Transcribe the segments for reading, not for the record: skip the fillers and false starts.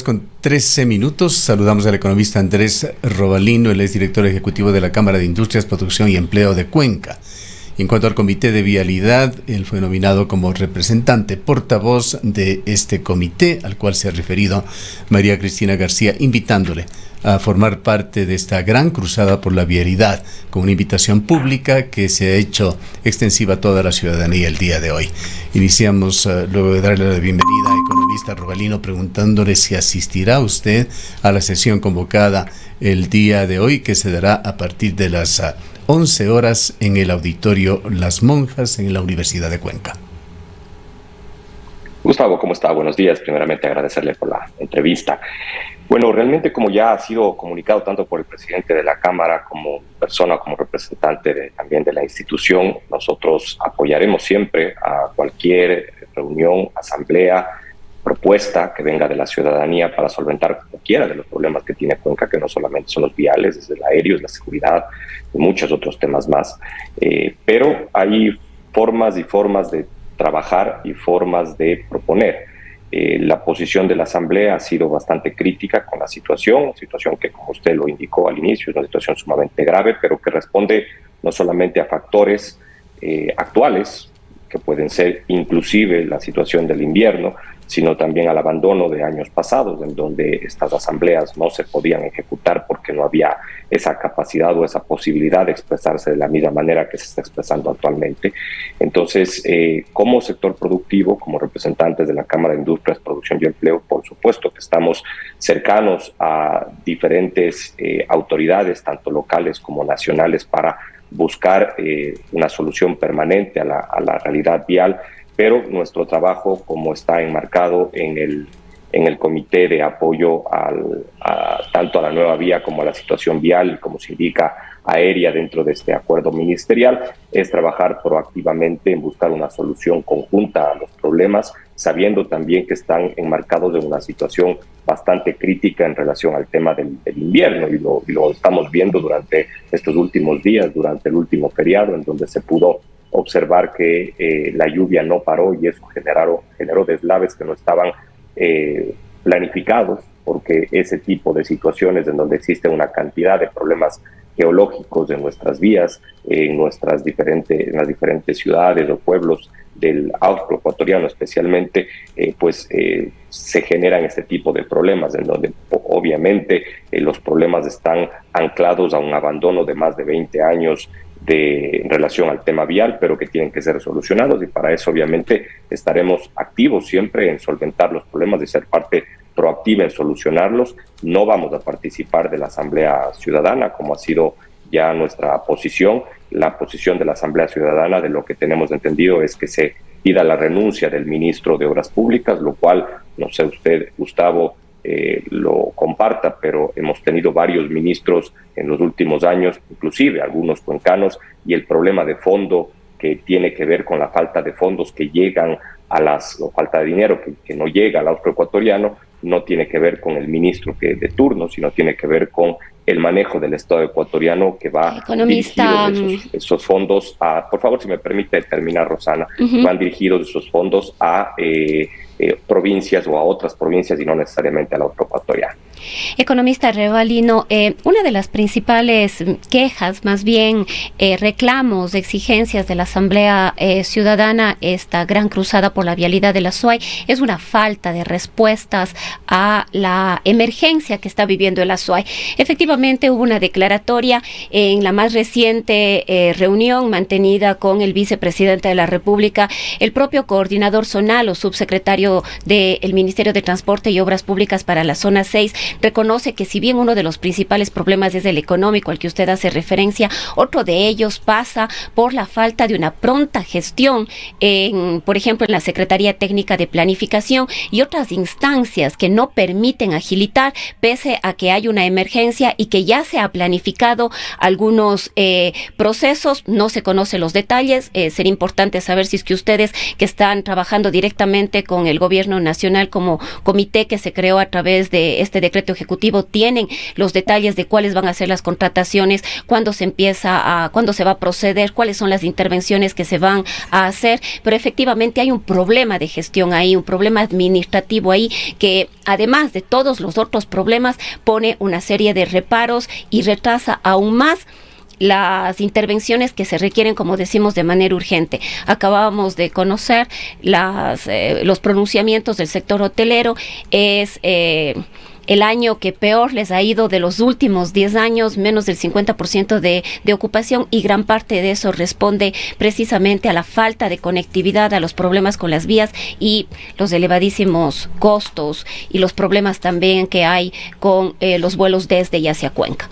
Con 13 minutos, saludamos al economista Andrés Robalino, el exdirector ejecutivo de la Cámara de Industrias, Producción y Empleo de Cuenca. En cuanto al Comité de Vialidad, él fue nominado como representante portavoz de este comité, al cual se ha referido María Cristina García, invitándole a formar parte de esta gran cruzada por la vialidad, con una invitación pública que se ha hecho extensiva a toda la ciudadanía el día de hoy. Iniciamos, luego de darle la bienvenida al economista Robalino, preguntándole si asistirá usted a la sesión convocada el día de hoy, que se dará a partir de las 11 horas en el auditorio Las Monjas en la Universidad de Cuenca. Gustavo, ¿cómo está? Buenos días. Primeramente agradecerle por la entrevista. Bueno, realmente, como ya ha sido comunicado tanto por el presidente de la Cámara como persona, como representante también de la institución, nosotros apoyaremos siempre a cualquier reunión, asamblea, propuesta que venga de la ciudadanía para solventar cualquiera de los problemas que tiene Cuenca, que no solamente son los viales, desde el aéreo, la seguridad y muchos otros temas más. Pero hay formas y formas de trabajar y formas de proponer. La posición de la Asamblea ha sido bastante crítica con la situación que, como usted lo indicó al inicio, es una situación sumamente grave, pero que responde no solamente a factores actuales, que pueden ser inclusive la situación del invierno, sino también al abandono de años pasados, en donde estas asambleas no se podían ejecutar porque no había esa capacidad o esa posibilidad de expresarse de la misma manera que se está expresando actualmente. Entonces, como sector productivo, como representantes de la Cámara de Industrias, Producción y Empleo, por supuesto que estamos cercanos a diferentes autoridades, tanto locales como nacionales, para buscar una solución permanente a la realidad vial, pero nuestro trabajo, como está enmarcado en el comité de apoyo tanto a la nueva vía como a la situación vial, como se indica, aérea dentro de este acuerdo ministerial, es trabajar proactivamente en buscar una solución conjunta a los problemas, sabiendo también que están enmarcados en una situación bastante crítica en relación al tema del invierno, y lo estamos viendo durante estos últimos días, durante el último feriado, en donde se pudo observar que la lluvia no paró, y eso generó deslaves que no estaban planificados, porque ese tipo de situaciones en donde existe una cantidad de problemas geológicos en nuestras vías, en las diferentes ciudades o pueblos del austro ecuatoriano especialmente, se generan este tipo de problemas, en donde obviamente los problemas están anclados a un abandono de más de 20 años en relación al tema vial, pero que tienen que ser solucionados, y para eso obviamente estaremos activos siempre en solventar los problemas, de ser parte proactiva en solucionarlos. No vamos a participar de la Asamblea Ciudadana, como ha sido ya nuestra posición. La posición de la Asamblea Ciudadana, de lo que tenemos entendido, es que se pida la renuncia del ministro de Obras Públicas, lo cual, no sé usted, Gustavo, lo comparta, pero hemos tenido varios ministros en los últimos años, inclusive algunos cuencanos, y el problema de fondo que tiene que ver con la falta de fondos que llegan o falta de dinero que no llega al austro ecuatoriano, no tiene que ver con el ministro de turno, sino tiene que ver con el manejo del Estado ecuatoriano, que va dirigido esos fondos por favor, si me permite terminar, Rosana, van dirigidos esos fondos a provincias o a otras provincias y no necesariamente al austro ecuatoriano. Economista Robalino, una de las principales quejas, más bien reclamos, exigencias de la Asamblea Ciudadana, esta gran cruzada por la vialidad de la SUAY, es una falta de respuestas a la emergencia que está viviendo la SUAY. Efectivamente, hubo una declaratoria en la más reciente reunión mantenida con el vicepresidente de la República, el propio coordinador zonal o subsecretario del Ministerio de Transporte y Obras Públicas para la zona 6, reconoce que si bien uno de los principales problemas es el económico al que usted hace referencia, otro de ellos pasa por la falta de una pronta gestión, por ejemplo, en la Secretaría Técnica de Planificación y otras instancias que no permiten agilitar, pese a que hay una emergencia y que ya se ha planificado algunos procesos. No se conocen los detalles. Sería importante saber si es que ustedes, que están trabajando directamente con el gobierno nacional como comité que se creó a través de este decreto decreto ejecutivo tienen los detalles de cuáles van a ser las contrataciones, cuándo se va a proceder, cuáles son las intervenciones que se van a hacer, pero efectivamente hay un problema de gestión ahí, un problema administrativo ahí, que además de todos los otros problemas pone una serie de reparos y retrasa aún más las intervenciones que se requieren, como decimos, de manera urgente. Acabábamos de conocer los pronunciamientos del sector hotelero. Es el año que peor les ha ido de los últimos 10 años, menos del 50% de ocupación, y gran parte de eso responde precisamente a la falta de conectividad, a los problemas con las vías y los elevadísimos costos y los problemas también que hay con los vuelos desde y hacia Cuenca.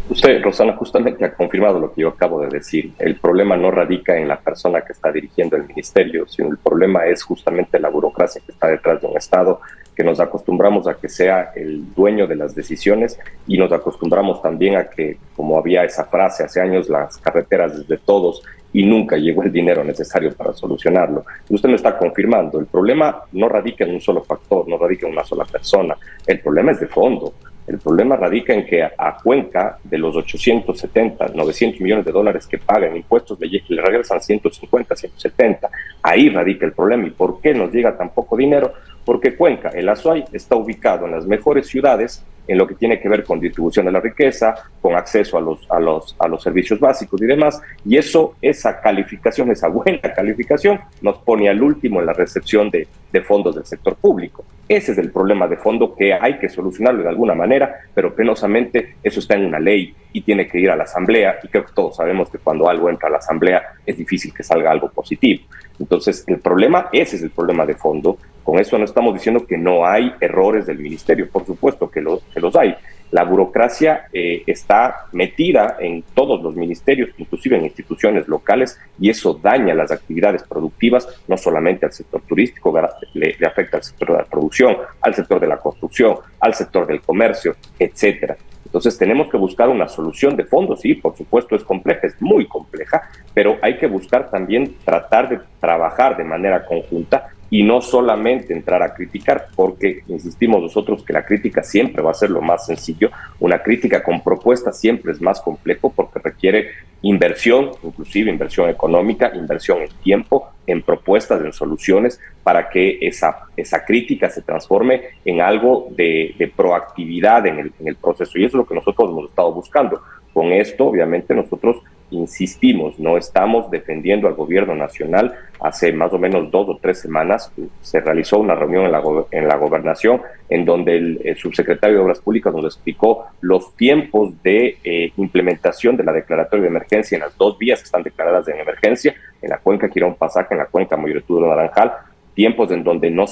Usted, Rosana, justamente ha confirmado lo que yo acabo de decir. El problema no radica en la persona que está dirigiendo el ministerio, sino el problema es justamente la burocracia que está detrás de un Estado, que nos acostumbramos a que sea el dueño de las decisiones y nos acostumbramos también a que, como había esa frase hace años, las carreteras es de todos y nunca llegó el dinero necesario para solucionarlo. Y usted me está confirmando, el problema no radica en un solo factor, no radica en una sola persona, el problema es de fondo. El problema radica en que a Cuenca, de los 870, 900 millones de dólares que paga en impuestos, le regresan 150, 170. Ahí radica el problema. ¿Y por qué nos llega tan poco dinero? Porque Cuenca, el Azuay, está ubicado en las mejores ciudades en lo que tiene que ver con distribución de la riqueza, con acceso a los servicios básicos y demás, y esa calificación, esa buena calificación, nos pone al último en la recepción de fondos del sector público. Ese es el problema de fondo que hay que solucionarlo de alguna manera, pero penosamente eso está en una ley y tiene que ir a la Asamblea, y creo que todos sabemos que cuando algo entra a la Asamblea es difícil que salga algo positivo. Entonces, ese es el problema de fondo. Con eso no estamos diciendo que no hay errores del ministerio, por supuesto que los hay. La burocracia está metida en todos los ministerios, inclusive en instituciones locales, y eso daña las actividades productivas, no solamente al sector turístico, le afecta al sector de la producción, al sector de la construcción, al sector del comercio, etcétera. Entonces tenemos que buscar una solución de fondo. Sí, por supuesto es compleja, es muy compleja, pero hay que buscar también tratar de trabajar de manera conjunta y no solamente entrar a criticar, porque insistimos nosotros que la crítica siempre va a ser lo más sencillo. Una crítica con propuestas siempre es más complejo porque requiere inversión, inclusive inversión económica, inversión en tiempo, en propuestas, en soluciones, para que esa crítica se transforme en algo de proactividad en el proceso. Y eso es lo que nosotros hemos estado buscando. Con esto, obviamente, nosotros insistimos, no estamos defendiendo al gobierno nacional. Hace más o menos 2 o 3 semanas se realizó una reunión en la gobernación en donde el subsecretario de Obras Públicas nos explicó los tiempos de implementación de la declaratoria de emergencia en las 2 vías que están declaradas en emergencia, en la cuenca Quirón Pasaje, en la cuenca Moyoreturo Naranjal, tiempos en donde no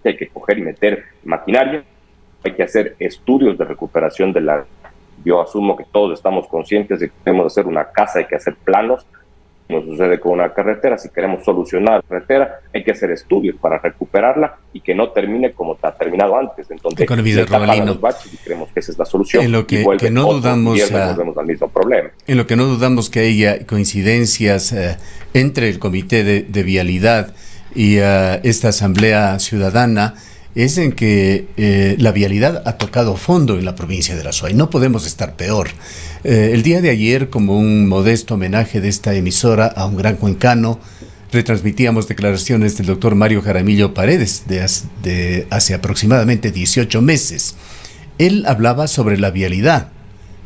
hay que coger y meter maquinaria, hay que hacer estudios de recuperación de la. Yo asumo que todos estamos conscientes de que tenemos que hacer una casa, hay que hacer planos. Nos sucede con una carretera, si queremos solucionar la carretera, hay que hacer estudios para recuperarla y que no termine como ha terminado antes, en donde se tapan los baches y creemos que esa es la solución. En lo que no dudamos, volvemos al mismo problema. En lo que no dudamos que haya coincidencias entre el Comité de Vialidad y esta Asamblea Ciudadana, es en que la vialidad ha tocado fondo en la provincia de la Azuay. No podemos estar peor. El día de ayer, como un modesto homenaje de esta emisora a un gran cuencano, retransmitíamos declaraciones del doctor Mario Jaramillo Paredes de hace aproximadamente 18 meses. Él hablaba sobre la vialidad.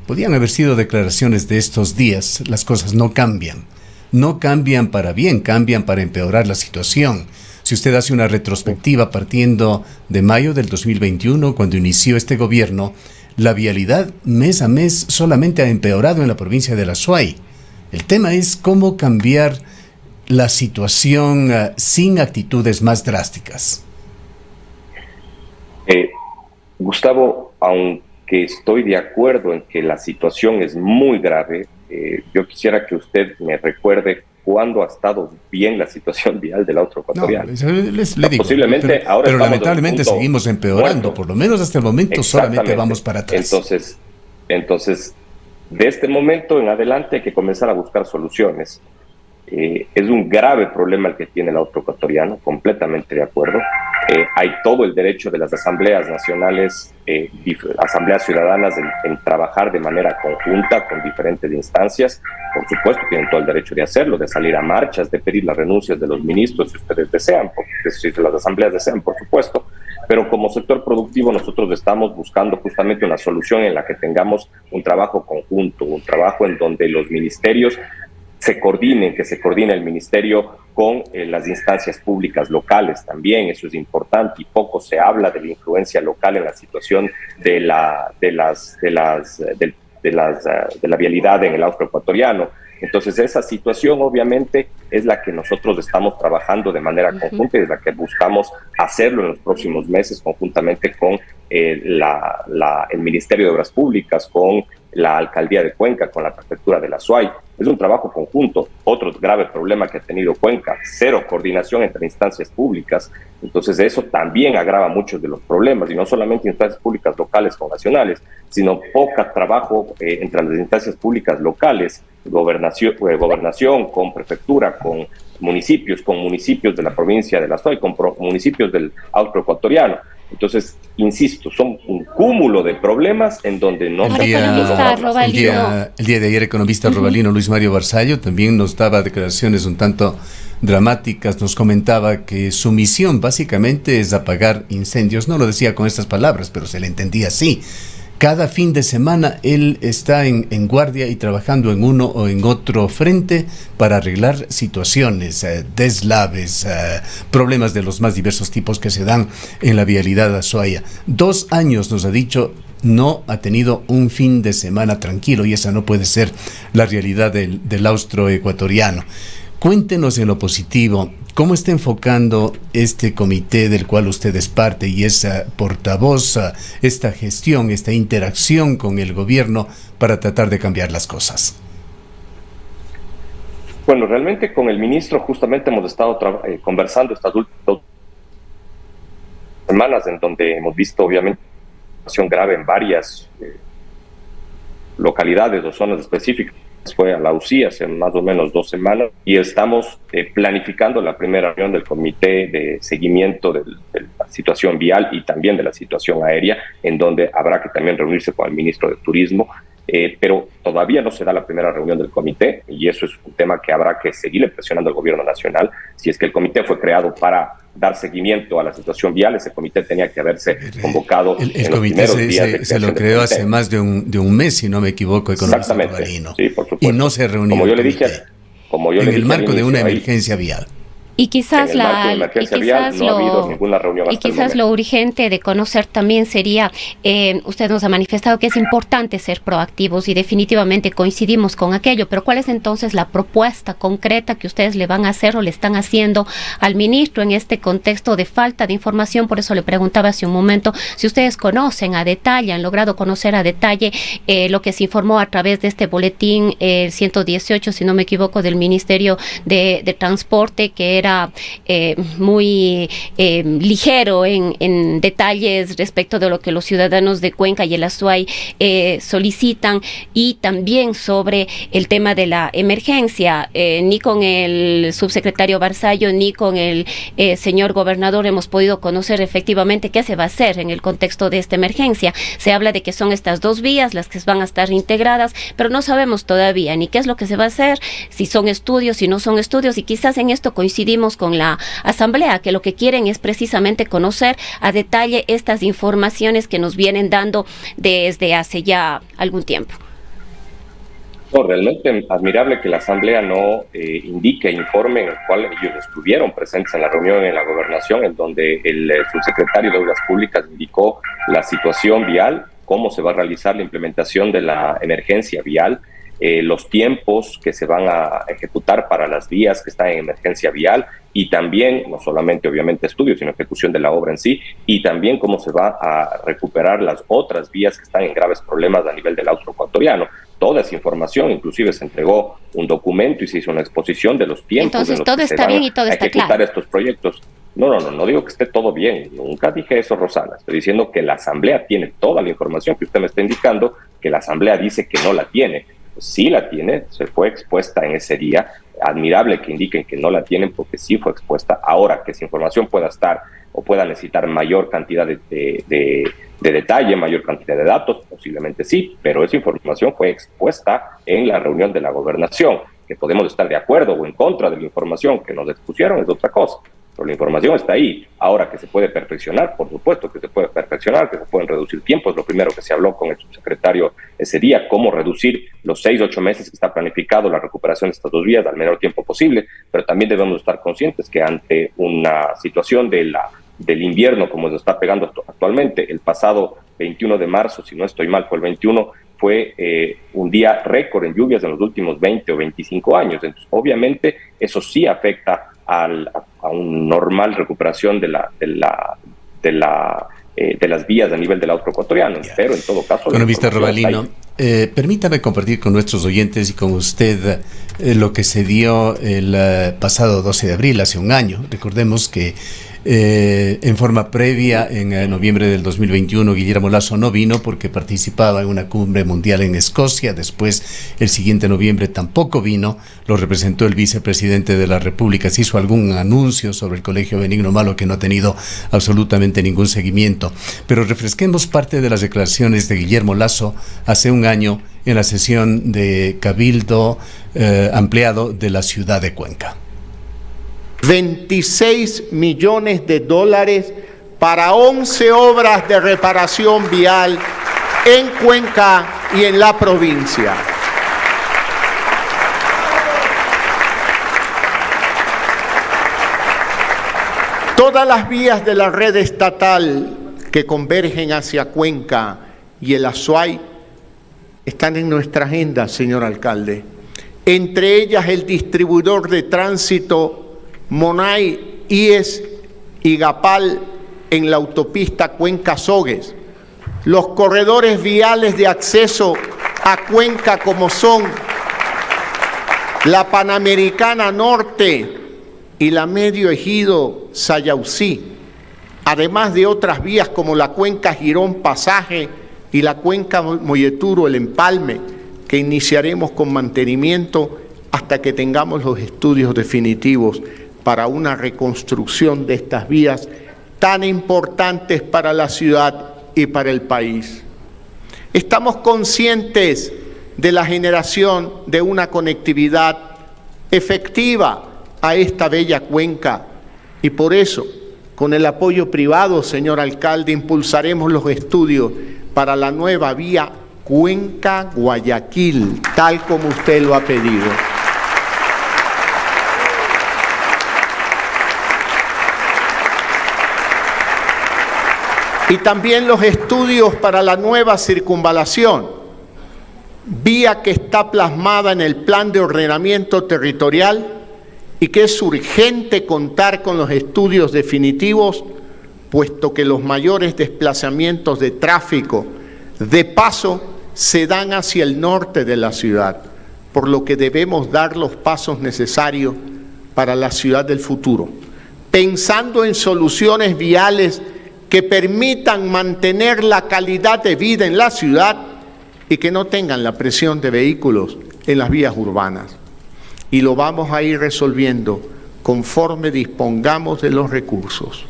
Podían haber sido declaraciones de estos días. Las cosas no cambian. No cambian para bien, cambian para empeorar la situación. Si usted hace una retrospectiva partiendo de mayo del 2021, cuando inició este gobierno, la vialidad mes a mes solamente ha empeorado en la provincia de la Azuay. El tema es cómo cambiar la situación sin actitudes más drásticas. Gustavo, aunque estoy de acuerdo en que la situación es muy grave, yo quisiera que usted me recuerde cuándo ha estado bien la situación vial del austro ecuatoriano. No, le digo, posiblemente ahora pero lamentablemente seguimos empeorando, muerto. Por lo menos hasta el momento solamente vamos para atrás. Entonces, de este momento en adelante hay que comenzar a buscar soluciones. Es un grave problema el que tiene el austro ecuatoriano, completamente de acuerdo. Hay todo el derecho de las asambleas nacionales, asambleas ciudadanas, en trabajar de manera conjunta con diferentes instancias. Por supuesto, tienen todo el derecho de hacerlo, de salir a marchas, de pedir las renuncias de los ministros, si ustedes desean, si las asambleas desean, por supuesto. Pero como sector productivo nosotros estamos buscando justamente una solución en la que tengamos un trabajo conjunto, un trabajo en donde los ministerios se coordinen, que se coordine el ministerio con las instancias públicas locales también. Eso es importante, y poco se habla de la influencia local en la situación de la vialidad en el austro ecuatoriano. Entonces esa situación obviamente es la que nosotros estamos trabajando de manera conjunta y es la que buscamos hacerlo en los próximos meses conjuntamente con el Ministerio de Obras Públicas, con la Alcaldía de Cuenca, con la Prefectura de la SUAY. Es un trabajo conjunto. Otro grave problema que ha tenido Cuenca: cero coordinación entre instancias públicas. Entonces eso también agrava muchos de los problemas, y no solamente instancias públicas locales o nacionales, sino poca trabajo entre las instancias públicas locales, gobernación con prefectura, con municipios de la provincia de la SUAY, con municipios del austro ecuatoriano. Entonces, insisto, son un cúmulo de problemas en donde no se ha podido lograr. El día de ayer, economista Robalino Luis Mario Barzallo también nos daba declaraciones un tanto dramáticas. Nos comentaba que su misión básicamente es apagar incendios. No lo decía con estas palabras, pero se le entendía así. Cada fin de semana él está en guardia y trabajando en uno o en otro frente para arreglar situaciones, deslaves, problemas de los más diversos tipos que se dan en la vialidad Azuaya. 2 años, nos ha dicho, no ha tenido un fin de semana tranquilo, y esa no puede ser la realidad del austro ecuatoriano. Cuéntenos en lo positivo, ¿cómo está enfocando este comité del cual usted es parte y es portavoz, esta gestión, esta interacción con el gobierno para tratar de cambiar las cosas? Bueno, realmente con el ministro justamente hemos estado conversando estas últimas semanas, en donde hemos visto obviamente una situación grave en varias localidades o zonas específicas. Fue a la UCI hace más o menos 2 semanas, y estamos planificando la primera reunión del comité de seguimiento de la situación vial y también de la situación aérea, en donde habrá que también reunirse con el ministro de Turismo, pero todavía no se da la primera reunión del comité, y eso es un tema que habrá que seguirle presionando al gobierno nacional. Si es que el comité fue creado para dar seguimiento a la situación vial, ese comité tenía que haberse convocado el comité se lo creó hace más de un mes, si no me equivoco, economista Robalino. Sí, por supuesto. Y no se reunió como yo le dije en el marco de una emergencia vial. Y quizás lo urgente de conocer también sería, usted nos ha manifestado que es importante ser proactivos y definitivamente coincidimos con aquello, pero ¿cuál es entonces la propuesta concreta que ustedes le van a hacer o le están haciendo al ministro en este contexto de falta de información? Por eso le preguntaba hace un momento si ustedes conocen a detalle, han logrado conocer a detalle lo que se informó a través de este boletín 118, si no me equivoco, del Ministerio de Transporte, que era muy ligero en detalles respecto de lo que los ciudadanos de Cuenca y el Azuay solicitan, y también sobre el tema de la emergencia. Ni con el subsecretario Barzallo ni con el señor gobernador hemos podido conocer efectivamente qué se va a hacer en el contexto de esta emergencia. Se habla de que son estas 2 vías las que van a estar integradas, pero no sabemos todavía ni qué es lo que se va a hacer, si son estudios, si no son estudios, y quizás en esto coincidimos con la asamblea, que lo que quieren es precisamente conocer a detalle estas informaciones que nos vienen dando desde hace ya algún tiempo. No, realmente admirable que la asamblea no indique, informe en el cual ellos estuvieron presentes en la reunión en la gobernación, en donde el subsecretario de Obras Públicas indicó la situación vial, cómo se va a realizar la implementación de la emergencia vial, los tiempos que se van a ejecutar para las vías que están en emergencia vial, y también, no solamente obviamente estudios, sino ejecución de la obra en sí, y también cómo se va a recuperar las otras vías que están en graves problemas a nivel del austro ecuatoriano. Toda esa información, inclusive se entregó un documento y se hizo una exposición de los tiempos. Entonces todo está bien y todo está claro. Estos proyectos. No digo que esté todo bien, nunca dije eso, Rosana. Estoy diciendo que la asamblea tiene toda la información que usted me está indicando, que la asamblea dice que no la tiene. sí la tiene, se fue expuesta en ese día. Admirable que indiquen que no la tienen porque sí fue expuesta. Ahora, que esa información pueda estar o pueda necesitar mayor cantidad de detalle, mayor cantidad de datos, posiblemente sí, pero esa información fue expuesta en la reunión de la gobernación. Que podemos estar de acuerdo o en contra de la información que nos expusieron es otra cosa, pero la información está ahí. Ahora, que se puede perfeccionar, por supuesto que se puede perfeccionar, que se pueden reducir tiempos. Lo primero que se habló con el subsecretario ese día, cómo reducir los 6-8 meses que está planificado la recuperación de estas 2 vías al menor tiempo posible, pero también debemos estar conscientes que ante una situación del invierno como se está pegando actualmente, el pasado 21 de marzo, si no estoy mal, fue el 21, fue un día récord en lluvias en los últimos 20 o 25 años. Entonces, obviamente, eso sí afecta a una normal recuperación de las vías a nivel del austro ecuatoriano, pero en todo caso... Economista Robalino, permítame compartir con nuestros oyentes y con usted lo que se dio el pasado 12 de abril, hace un año. Recordemos que en forma previa, en noviembre del 2021, Guillermo Lasso no vino porque participaba en una cumbre mundial en Escocia. Después, el siguiente noviembre tampoco vino. Lo representó el vicepresidente de la República. Se hizo algún anuncio sobre el Colegio Benigno Malo que no ha tenido absolutamente ningún seguimiento. Pero refresquemos parte de las declaraciones de Guillermo Lasso hace un año en la sesión de Cabildo ampliado de la ciudad de Cuenca. 26 millones de dólares para 11 obras de reparación vial en Cuenca y en la provincia. Todas las vías de la red estatal que convergen hacia Cuenca y el Azuay están en nuestra agenda, señor alcalde. Entre ellas el distribuidor de tránsito Monay, IES y Gapal en la autopista Cuenca-Sogues, los corredores viales de acceso a Cuenca como son la Panamericana Norte y la Medio Ejido Sayausí, además de otras vías como la Cuenca Girón Pasaje y la Cuenca Molleturo El Empalme, que iniciaremos con mantenimiento hasta que tengamos los estudios definitivos para una reconstrucción de estas vías tan importantes para la ciudad y para el país. Estamos conscientes de la generación de una conectividad efectiva a esta bella cuenca y por eso, con el apoyo privado, señor alcalde, impulsaremos los estudios para la nueva vía Cuenca-Guayaquil, tal como usted lo ha pedido. Y también los estudios para la nueva circunvalación, vía que está plasmada en el Plan de Ordenamiento Territorial y que es urgente contar con los estudios definitivos, puesto que los mayores desplazamientos de tráfico de paso se dan hacia el norte de la ciudad, por lo que debemos dar los pasos necesarios para la ciudad del futuro, pensando en soluciones viales que permitan mantener la calidad de vida en la ciudad y que no tengan la presión de vehículos en las vías urbanas. Y lo vamos a ir resolviendo conforme dispongamos de los recursos.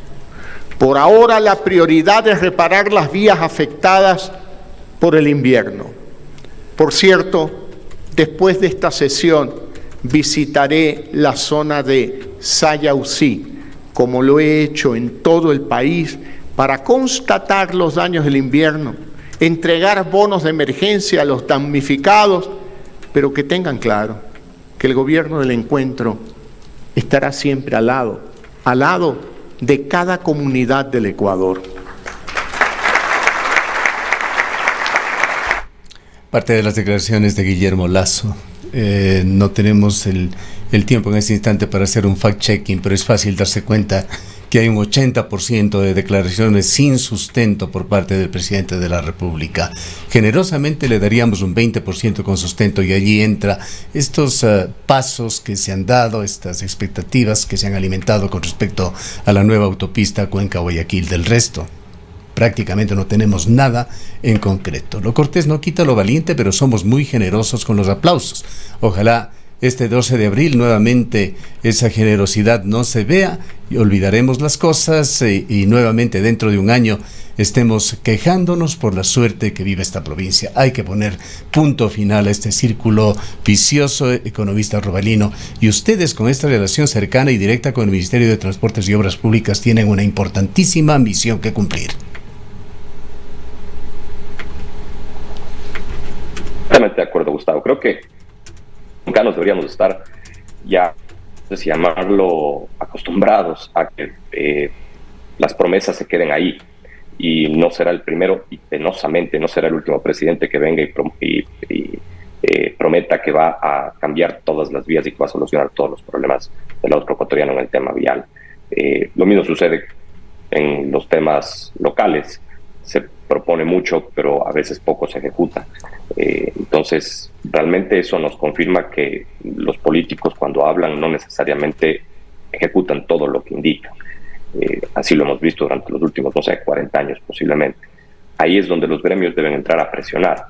Por ahora la prioridad es reparar las vías afectadas por el invierno. Por cierto, después de esta sesión visitaré la zona de Sayausí, como lo he hecho en todo el país, para constatar los daños del invierno, entregar bonos de emergencia a los damnificados, pero que tengan claro que el gobierno del encuentro estará siempre al lado de cada comunidad del Ecuador. Parte de las declaraciones de Guillermo Lasso. No tenemos el tiempo en este instante para hacer un fact-checking, pero es fácil darse cuenta que hay un 80% de declaraciones sin sustento por parte del presidente de la República. Generosamente le daríamos un 20% con sustento y allí entra estos pasos que se han dado, estas expectativas que se han alimentado con respecto a la nueva autopista Cuenca-Guayaquil. Del resto, prácticamente no tenemos nada en concreto. Lo cortés no quita lo valiente, pero somos muy generosos con los aplausos. Ojalá este 12 de abril nuevamente esa generosidad no se vea y olvidaremos las cosas y nuevamente dentro de un año estemos quejándonos por la suerte que vive esta provincia. Hay que poner punto final a este círculo vicioso, economista Robalino, y ustedes con esta relación cercana y directa con el Ministerio de Transportes y Obras Públicas tienen una importantísima misión que cumplir. Totalmente de acuerdo, Gustavo. Creo que nunca nos deberíamos estar ya, no sé si llamarlo, acostumbrados a que las promesas se queden ahí, y no será el primero y penosamente no será el último presidente que venga y prometa que va a cambiar todas las vías y que va a solucionar todos los problemas del otro ecuatoriano en el tema vial. Lo mismo sucede en los temas locales. Se propone mucho, pero a veces poco se ejecuta. Entonces, realmente eso nos confirma que los políticos, cuando hablan, no necesariamente ejecutan todo lo que indican. Así lo hemos visto durante los últimos, 40 años posiblemente. Ahí es donde los gremios deben entrar a presionar.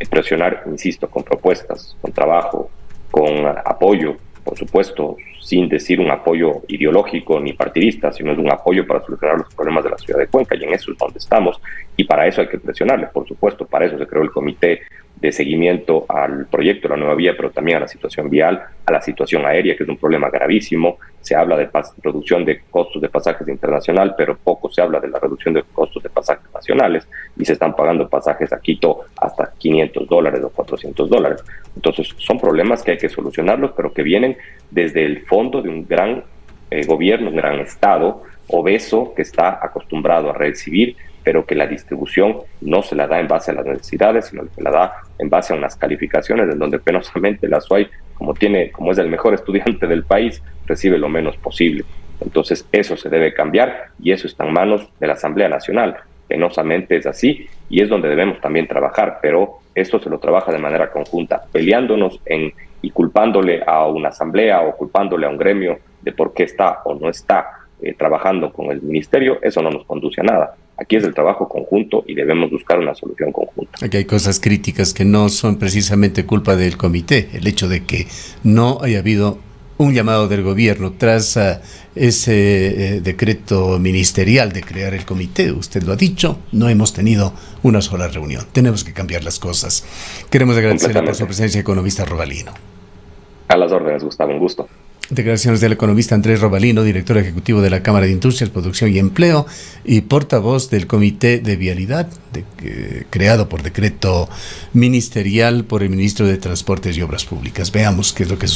Presionar, insisto, con propuestas, con trabajo, con apoyo, por supuesto, sin decir un apoyo ideológico ni partidista, sino es un apoyo para solucionar los problemas de la ciudad de Cuenca, y en eso es donde estamos, y para eso hay que presionarle, por supuesto. Para eso se creó el comité de seguimiento al proyecto de la nueva vía, pero también a la situación vial, a la situación aérea, que es un problema gravísimo. Se habla de reducción de costos de pasajes internacional, pero poco se habla de la reducción de costos de pasajes nacionales, y se están pagando pasajes a Quito hasta $500 o $400. Entonces, son problemas que hay que solucionarlos, pero que vienen desde el fondo de un gran gobierno, un gran Estado obeso que está acostumbrado a recibir, pero que la distribución no se la da en base a las necesidades, sino que la da en base a unas calificaciones en donde penosamente la SUAY, como es el mejor estudiante del país, recibe lo menos posible. Entonces eso se debe cambiar, y eso está en manos de la Asamblea Nacional. Penosamente es así, y es donde debemos también trabajar, pero esto se lo trabaja de manera conjunta, peleándonos y culpándole a una asamblea o culpándole a un gremio de por qué está o no está trabajando con el ministerio. Eso no nos conduce a nada. Aquí es el trabajo conjunto y debemos buscar una solución conjunta. Aquí hay cosas críticas que no son precisamente culpa del comité. El hecho de que no haya habido un llamado del gobierno tras ese decreto ministerial de crear el comité, usted lo ha dicho, no hemos tenido una sola reunión. Tenemos que cambiar las cosas. Queremos agradecerle por su presencia, economista Robalino. A las órdenes, Gustavo, un gusto. Declaraciones del economista Andrés Robalino, director ejecutivo de la Cámara de Industrias, Producción y Empleo y portavoz del Comité de Vialidad, creado por decreto ministerial por el ministro de Transportes y Obras Públicas. Veamos qué es lo que sucede.